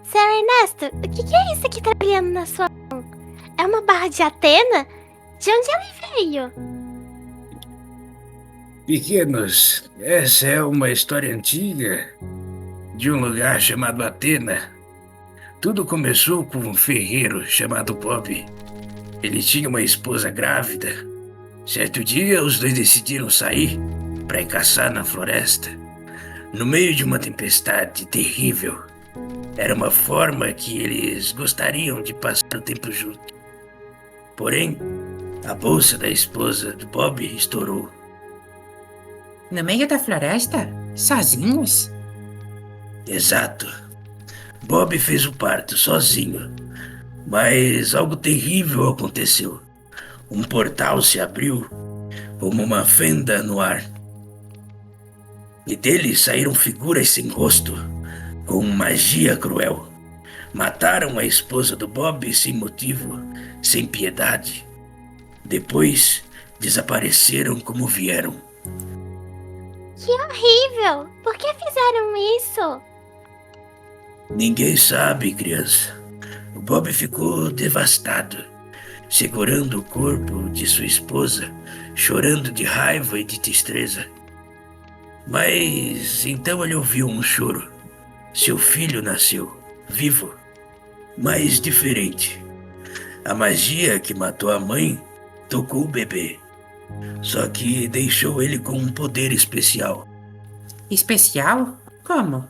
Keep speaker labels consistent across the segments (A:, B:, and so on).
A: Seu Ernesto, o que é isso que tá brilhando na sua mão? É uma barra de Atena? De onde ela veio?
B: Pequenos, essa é uma história antiga de um lugar chamado Atena. Tudo começou com um ferreiro chamado Bob. Ele tinha uma esposa grávida. Certo dia, os dois decidiram sair para ir caçar na floresta, no meio de uma tempestade terrível. Era uma forma que eles gostariam de passar o tempo juntos. Porém, a bolsa da esposa do Bob estourou.
C: No meio da floresta? Sozinhos?
B: Exato. Bob fez o parto sozinho, mas algo terrível aconteceu. Um portal se abriu como uma fenda no ar, e dele saíram figuras sem rosto, com magia cruel. Mataram a esposa do Bob sem motivo, sem piedade. Depois, desapareceram como vieram.
A: Que horrível! Por que fizeram isso?
B: Ninguém sabe, criança. O Bob ficou devastado, segurando o corpo de sua esposa, chorando de raiva e de tristeza. Mas então ele ouviu um choro. Seu filho nasceu, vivo, mas diferente. A magia que matou a mãe tocou o bebê, só que deixou ele com um poder especial.
C: Especial? Como?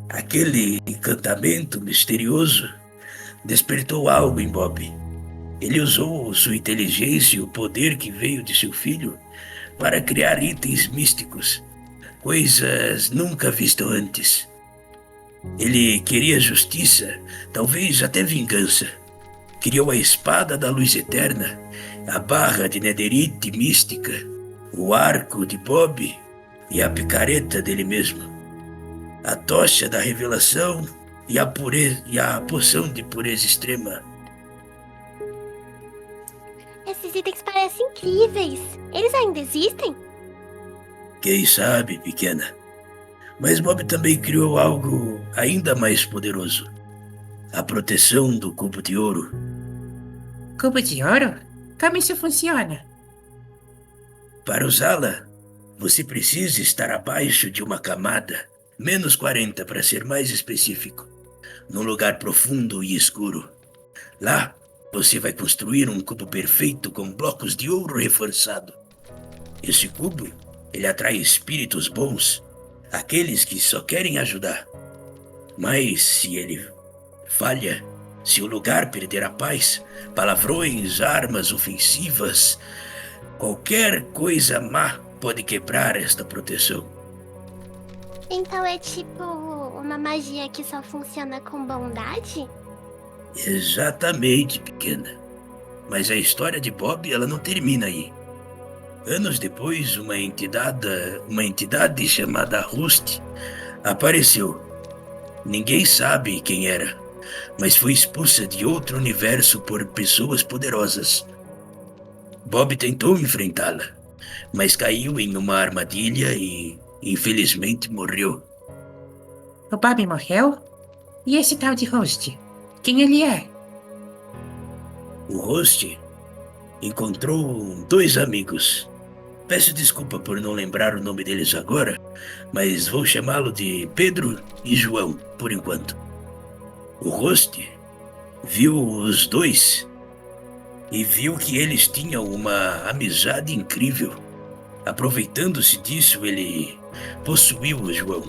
B: Aquele encantamento misterioso despertou algo em Bob. Ele usou sua inteligência e o poder que veio de seu filho para criar itens místicos, coisas nunca vistas antes. Ele queria justiça, talvez até vingança. Criou a espada da luz eterna, a barra de Netherite mística, o arco de Bob e a picareta dele mesmo, a tocha da revelação e a poção de pureza extrema.
A: Esses itens parecem incríveis. Eles ainda existem?
B: Quem sabe, pequena? Mas Bob também criou algo ainda mais poderoso: a proteção do cubo de ouro.
C: Cubo de ouro? Como isso funciona?
B: Para usá-la, você precisa estar abaixo de uma camada, menos 40 para ser mais específico, num lugar profundo e escuro. Lá, você vai construir um cubo perfeito com blocos de ouro reforçado. Esse cubo, ele atrai espíritos bons, aqueles que só querem ajudar. Mas se ele falha, se o lugar perder a paz, palavrões, armas ofensivas, qualquer coisa má pode quebrar esta proteção.
A: Então é tipo uma magia que só funciona com bondade?
B: Exatamente, pequena. Mas a história de Bob, ela não termina aí. Anos depois, uma entidade chamada Rust apareceu. Ninguém sabe quem era, mas foi expulsa de outro universo por pessoas poderosas. Bob tentou enfrentá-la, mas caiu em uma armadilha e, infelizmente, morreu.
C: O Bob morreu? E esse tal de Host? Quem ele é?
B: O Rust encontrou dois amigos. Peço desculpa por não lembrar o nome deles agora, mas vou chamá-lo de Pedro e João, por enquanto. O Rust viu os dois e viu que eles tinham uma amizade incrível. Aproveitando-se disso, ele possuiu o João,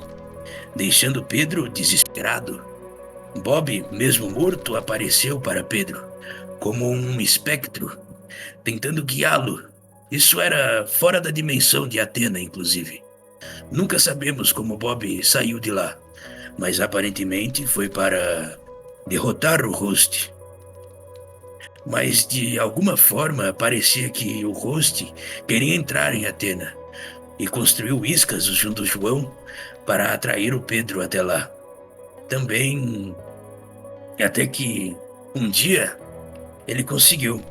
B: deixando Pedro desesperado. Bob, mesmo morto, apareceu para Pedro, como um espectro, tentando guiá-lo. Isso era fora da dimensão de Atena, inclusive. Nunca sabemos como Bob saiu de lá, mas aparentemente foi para derrotar o Host. Mas de alguma forma parecia que o Host queria entrar em Atena e construiu iscas junto ao João para atrair o Pedro até lá. Também, até que um dia ele conseguiu.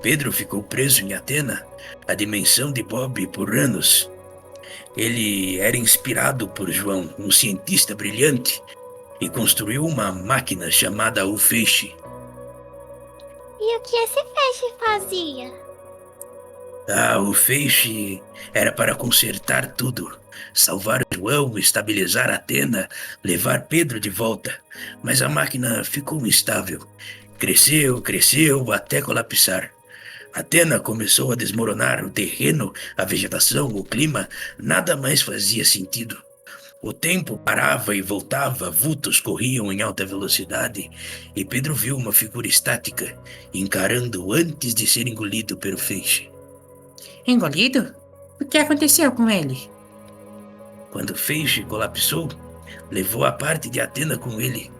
B: Pedro ficou preso em Atena, a dimensão de Bob, por anos. Ele era inspirado por João, um cientista brilhante, e construiu uma máquina chamada o Feixe.
A: E o que esse feixe fazia?
B: Ah, o Feixe era para consertar tudo. Salvar João, estabilizar Atena, levar Pedro de volta. Mas a máquina ficou instável. Cresceu, cresceu, até colapsar. Atena começou a desmoronar, o terreno, a vegetação, o clima, nada mais fazia sentido. O tempo parava e voltava, vultos corriam em alta velocidade, e Pedro viu uma figura estática, encarando antes de ser engolido pelo feixe.
C: Engolido? O que aconteceu com ele?
B: Quando o feixe colapsou, levou a parte de Atena com ele.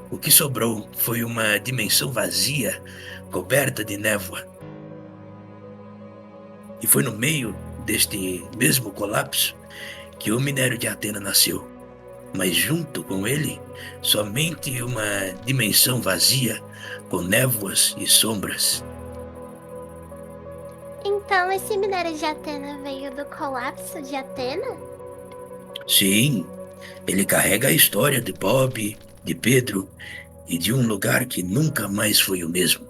B: O que sobrou foi uma dimensão vazia, coberta de névoa. E foi no meio deste mesmo colapso que o minério de Atena nasceu. Mas junto com ele, somente uma dimensão vazia, com névoas e sombras.
A: Então esse minério de Atena veio do colapso de Atena?
B: Sim, ele carrega a história de Bob, de Pedro e de um lugar que nunca mais foi o mesmo.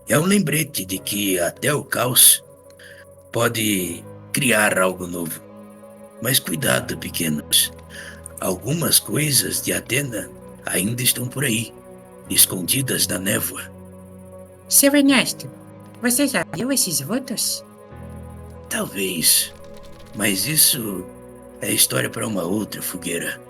B: É um lembrete de que até o caos pode criar algo novo. Mas cuidado, pequenos. Algumas coisas de Atena ainda estão por aí, escondidas na névoa.
C: Seu Ernesto, você já viu esses vultos?
B: Talvez, mas isso é história para uma outra fogueira.